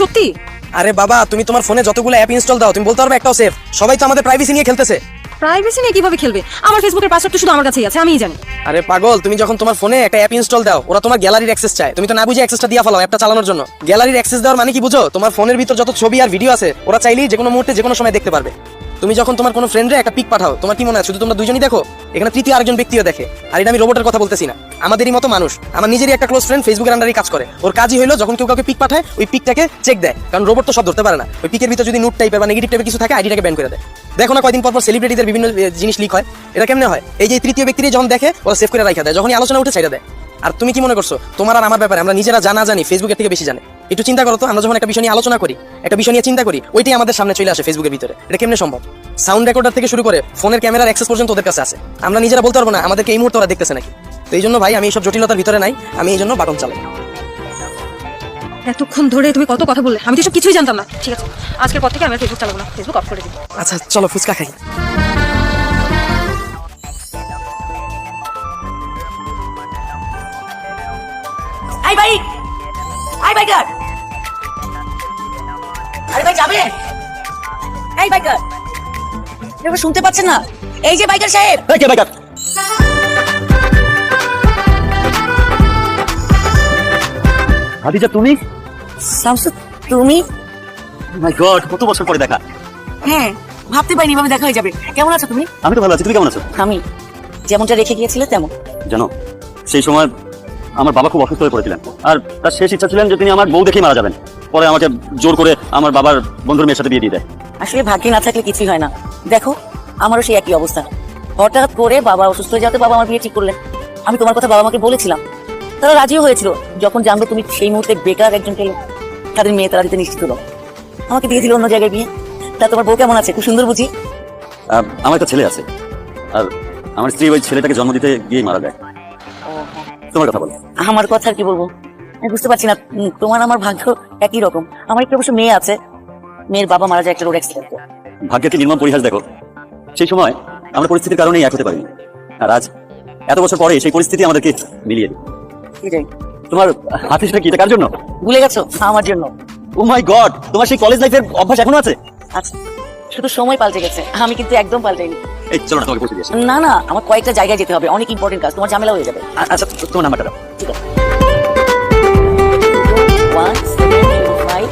সত্যি? আরে বাবা, তুমি তোমার ফোনে যতগুলো অ্যাপ ইনস্টল দাও তুমি বলতে পারবে একটাও সেফ? সবাই তো আমাদের প্রাইভেসি নিয়ে খেলতেছে। প্রাইভেসি নিয়ে কিভাবে খেলবে? আমার ফেসবুকের পাসওয়ার্ড তো শুধু আমার কাছেই আছে, আমিই জানি। আরে পাগল, তুমি যখন তোমার ফোনে একটা অ্যাপ ইনস্টল দাও ওরা তোমার গ্যালারির অ্যাক্সেস চায়, তুমি তো না বুঝে অ্যাক্সেসটা দিয়ে ফেলাও অ্যাপটা চালানোর জন্য। গ্যালারির অ্যাক্সেস দেওয়ার মানে কি বুঝো? তোমার ফোনের ভিতর যত ছবি আর ভিডিও আছে ওরা চাইলেই যে কোনো মুহূর্তে যে কোনো সময় দেখতে পারবে। তুমি যখন তোমার কোনো ফ্রেন্ডে একটা পিক পাঠাও, তোমার কি মনে হয় শুধু তোমরা দুজনই দেখো? এখানে তৃতীয় আরেকজন ব্যক্তিও দেখে। আর এটা আমি রোবটের কথা বলতেছি না, আমাদেরই মতো মানুষ। আমার নিজেরই একটা ক্লোজ ফ্রেন্ড ফেসবুকের আন্ডারেই কাজ করে। ওর কাজই হলো যখন কেউ কাউকে পিক পাঠায় ওই পিকটাকে চেক দেয়, কারণ রোবট তো সব ধরতে পারে না। ওই পিকের ভিতরে যদি নোট টাইপের বা নেগেটিভ টাইপের কিছু থাকে আইডিটাকে ব্যান করে দেয়। দেখো না কয়দিন পর পর সেলিব্রিটিদের বিভিন্ন জিনিস লিক হয়। এটা কেমনে হয়? এই যে তৃতীয় ব্যক্তিরা যখন দেখে ওরা সেভ করে রাখা দেয়, যখনই আলোচনা উঠে ছেড়ে দেয়। আর তুমি কি মনে করছো তোমার আর আমার ব্যাপারে আমরা নিজেরা জানা জানি ফেসবুকের থেকে বেশি জানে? একটু চিন্তা করো তো, আমরা যখন একটা বিষয় নিয়ে আলোচনা করি, একটা বিষয় নিয়ে চিন্তা করি, ওইটাই আমাদের সামনে চলে আসে ফেসবুকের ভিতরে। এটা কেমনে সম্ভব? সাউন্ড রেকর্ডার থেকে শুরু করে ফোনের ক্যামেরার অ্যাক্সেস পর্যন্ত ওদের কাছে আছে। আমরা নিজেরা বলতে পারবো না আমাদেরকে এই মুহূর্তে ওরা দেখতেছে নাকি। তো এই জন্য ভাই আমি এইসব জটিলতার ভিতরে নাই, আমি এই জন্য বাটন চালাই। এতক্ষণ ধরে তুমি কত কথা বললে, আমি তো সব কিছুই জানতাম না। ঠিক আছে, আজকের পর থেকে আমি ফেসবুক চালাবো না, ফেসবুক অফ করে দিই। আচ্ছা চলো ফুচকা খাই। আই ভাই, আই বাইকার, আরে ভাই যাবে? এই বাইকার, এবার শুনতে পাচ্ছেন না? এই যে বাইকার সাহেব। কে বাইকার? হাদিজা তুমি? শামসু তুমি? মাই গড, কত বছর পরে দেখা। হ্যাঁ, ভাবতে পারিনি এভাবে দেখা হয়ে যাবে। কেমন আছো তুমি? আমি তো ভালো আছি, তুমি কেমন আছো? আমি যেমনটা রেখে গিয়েছিলে তেমন। জানো, সেই সময় আমার বাবা খুব অসুস্থ হয়ে পড়েছিলেন, আর তার শেষ ইচ্ছা ছিলেন যে তিনি আমার বউ দেখেই মারা যাবেন। পরে আমাকে জোর করে আমার বাবার বন্ধুর মেয়ের সাথে বিয়ে দিয়ে দেয়। আসলে ভাগ্যে না থাকলে কিছুই হয় না। দেখো, আমারও সেই একই অবস্থা। হঠাৎ করে বাবা অসুস্থ হয়ে যাতে বাবা আমার বিয়ে ঠিক করলেন। আমি তোমার কথা বাবা মাকে বলেছিলাম, তারা রাজিও হয়েছিল। যখন জানলো তুমি সেই মুহূর্তে বেকার একজন পেলে, তাদের মেয়ে তারা দিতে নিশ্চিত হলো, আমাকে দিয়ে দিল অন্য জায়গায় বিয়ে। তা তোমার বউ কেমন আছে? খুব সুন্দর বুঝি। আমার একটা ছেলে আছে, আর আমার স্ত্রী ওই ছেলেটাকে জন্ম দিতে গিয়েই মারা যায়। তোমার কথা বলো। আমার কথা আর কি বলবো, আমি বুঝতে পারছি না। তোমার আমার ভাগ্য একই রকম। আমার একটা অবশ্য মেয়ে আছে, মেয়ের বাবা মারা যায় একটা রোড অ্যাক্সিডেন্টে। ভাগ্যের কি নির্মম পরিহাস দেখো। সেই সময় আমরা পরিস্থিতির কারণেই এক হতে পারিনি, আর আজ এত বছর পরে সেই পরিস্থিতি আমাদেরকে মিলিয়ে দিই। এটাই। তোমার হাতে সেটা কি, এটা কার জন্য? ভুলে গেছো? আমার জন্য। ও মাই গড, তোমার সেই কলেজ লাইফের অভ্যাস এখনো আছে? আচ্ছা, শুধু সময় পাল্টে গেছে, আমি কিন্তু একদম পাল্টাইনি। এই চলো না, তোমাকে পৌঁছে দিয়েছি। না না, আমার কয়েকটা জায়গায় যেতে হবে, অনেক ইম্পর্টেন্ট কাজ, তোমার ঝামেলা হয়ে যাবে। আচ্ছা, তোমার নাম্বারটা দাও। ঠিক আছে। 1705।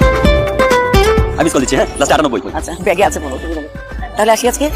আমি কল দিচ্ছি। হ্যাঁ, লাস্ট 98। আচ্ছা, ব্যাগে আছে বলো। তাহলে আসি আজকে।